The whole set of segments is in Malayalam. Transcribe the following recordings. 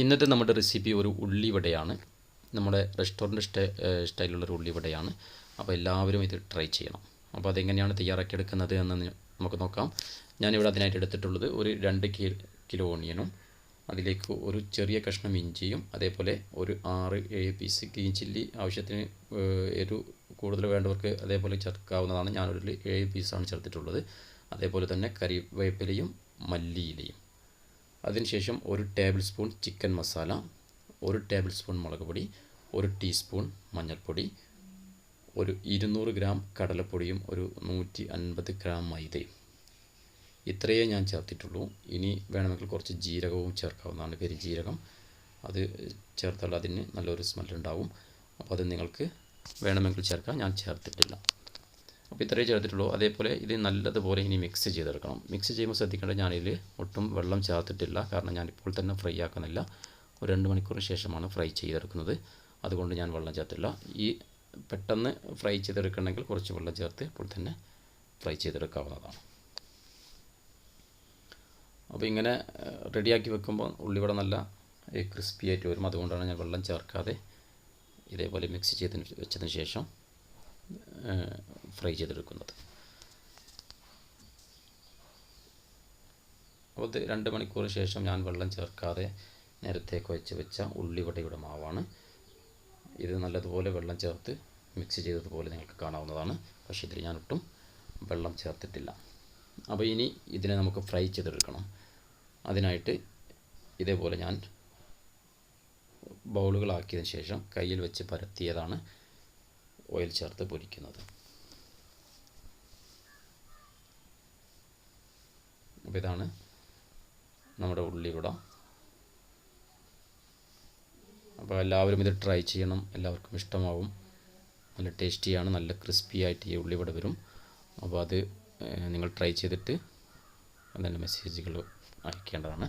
ഇന്നത്തെ നമ്മുടെ റെസിപ്പി ഒരു ഉള്ളിവടയാണ്. നമ്മുടെ റെസ്റ്റോറൻറ്റ് സ്റ്റൈലുള്ളൊരു ഉള്ളിവടയാണ്. അപ്പോൾ എല്ലാവരും ഇത് ട്രൈ ചെയ്യണം. അപ്പോൾ അതെങ്ങനെയാണ് തയ്യാറാക്കിയെടുക്കുന്നത് എന്ന് നമുക്ക് നോക്കാം. ഞാനിവിടെ അതിനായിട്ട് എടുത്തിട്ടുള്ളത് ഒരു 2 കിലോ ഓണിയനും അതിലേക്ക് ഒരു ചെറിയ കഷ്ണം ഇഞ്ചിയും അതേപോലെ ഒരു 6-7 പീസ് ഗ്രീൻ ചില്ലി ആവശ്യത്തിന് എരിവ് കൂടുതൽ വേണ്ടവർക്ക് അതേപോലെ ചേർക്കാവുന്നതാണ്. ഞാനൊരു 7 പീസാണ് ചേർത്തിട്ടുള്ളത്. അതേപോലെ തന്നെ കറിവേപ്പിലയും മല്ലിയിലയും. അതിനുശേഷം 1 table spoon chicken masala, 1 table spoon മുളക് പൊടി, 1 ടീസ്പൂൺ മഞ്ഞൾപ്പൊടി, ഒരു 200 ഗ്രാം കടലപ്പൊടിയും ഒരു 150 ഗ്രാം മൈദയും. ഇത്രയേ ഞാൻ ചേർത്തിട്ടുള്ളൂ. ഇനി വേണമെങ്കിൽ കുറച്ച് ജീരകവും ചേർക്കാവുന്നതാണ്, പെരുംജീരകം. അത് ചേർത്താൽ അതിന് നല്ലൊരു സ്മെല്ലുണ്ടാവും. അപ്പോൾ അത് നിങ്ങൾക്ക് വേണമെങ്കിൽ ചേർക്കാം, ഞാൻ ചേർത്തിട്ടില്ല. അപ്പോൾ ഇത്രയേ ചേർത്തിട്ടുള്ളൂ. അതേപോലെ ഇത് നല്ലതുപോലെ ഇനി മിക്സ് ചെയ്തെടുക്കണം. മിക്സ് ചെയ്യുമ്പോൾ ശ്രദ്ധിക്കേണ്ടത്, ഞാനിതിൽ ഒട്ടും വെള്ളം ചേർത്തിട്ടില്ല. കാരണം ഞാനിപ്പോൾ തന്നെ ഫ്രൈ ആക്കുന്നില്ല, ഒരു 2 മണിക്കൂറിന് ശേഷമാണ് ഫ്രൈ ചെയ്തെടുക്കുന്നത്. അതുകൊണ്ട് ഞാൻ വെള്ളം ചേർത്തില്ല. ഈ പെട്ടെന്ന് ഫ്രൈ ചെയ്തെടുക്കണമെങ്കിൽ കുറച്ച് വെള്ളം ചേർത്ത് ഇപ്പോൾ തന്നെ ഫ്രൈ ചെയ്തെടുക്കാവുന്നതാണ്. അപ്പോൾ ഇങ്ങനെ റെഡിയാക്കി വെക്കുമ്പോൾ ഉള്ളിവട നല്ല ക്രിസ്പി ആയിട്ട് വരും. അതുകൊണ്ടാണ് ഞാൻ വെള്ളം ചേർക്കാതെ ഇതേപോലെ മിക്സ് ചെയ്ത് വെച്ചതിന് ശേഷം ഫ്രൈ ചെയ്തെടുക്കുന്നത്. അപ്പോൾ ഇത് 2 മണിക്കൂറിന് ശേഷം ഞാൻ വെള്ളം ചേർക്കാതെ നേരത്തെ കുഴച്ച് വെച്ച ഉള്ളിവടയുടെ മാവാണ്. ഇത് നല്ലതുപോലെ വെള്ളം ചേർത്ത് മിക്സ് ചെയ്തതുപോലെ നിങ്ങൾക്ക് കാണാവുന്നതാണ്. പക്ഷേ ഇതിൽ ഞാൻ ഒട്ടും വെള്ളം ചേർത്തിട്ടില്ല. അപ്പോൾ ഇനി ഇതിനെ നമുക്ക് ഫ്രൈ ചെയ്തെടുക്കണം. അതിനായിട്ട് ഇതേപോലെ ഞാൻ ബൗളുകളാക്കിയതിന് ശേഷം കയ്യിൽ വെച്ച് പരത്തിയതാണ് ഓയിൽ ചേർത്ത് പൊരിക്കുന്നത്. അപ്പോൾ ഇതാണ് നമ്മുടെ ഉള്ളിവട. അപ്പോൾ എല്ലാവരും ഇത് ട്രൈ ചെയ്യണം, എല്ലാവർക്കും ഇഷ്ടമാവും. നല്ല ടേസ്റ്റിയാണ്, നല്ല ക്രിസ്പി ആയിട്ട് ഈ ഉള്ളിവട വരും. അപ്പോൾ അത് നിങ്ങൾ ട്രൈ ചെയ്തിട്ട് അതിൻ്റെ മെസ്സേജുകൾ അയക്കേണ്ടതാണ്.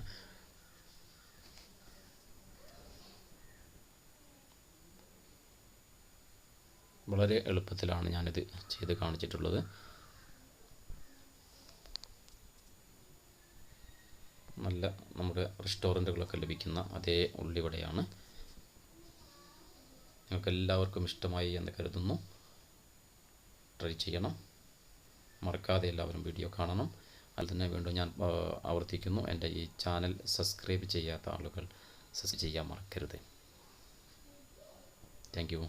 വളരെ എളുപ്പത്തിലാണ് ഞാനിത് ചെയ്ത് കാണിച്ചിട്ടുള്ളത്. നല്ല നമ്മുടെ റെസ്റ്റോറൻറ്റുകളൊക്കെ ലഭിക്കുന്ന അതേ ഉള്ളിവടയാണ്. നിങ്ങൾക്ക് എല്ലാവർക്കും ഇഷ്ടമായി എന്ന് കരുതുന്നു. ട്രൈ ചെയ്യണം, മറക്കാതെ എല്ലാവരും വീഡിയോ കാണണം. അതിൽ തന്നെ വീണ്ടും ഞാൻ ആവർത്തിക്കുന്നു, എൻ്റെ ഈ ചാനൽ സബ്സ്ക്രൈബ് ചെയ്യാത്ത ആളുകൾ സബ്സ്ക്രൈബ് ചെയ്യാൻ മറക്കരുത്. Thank you.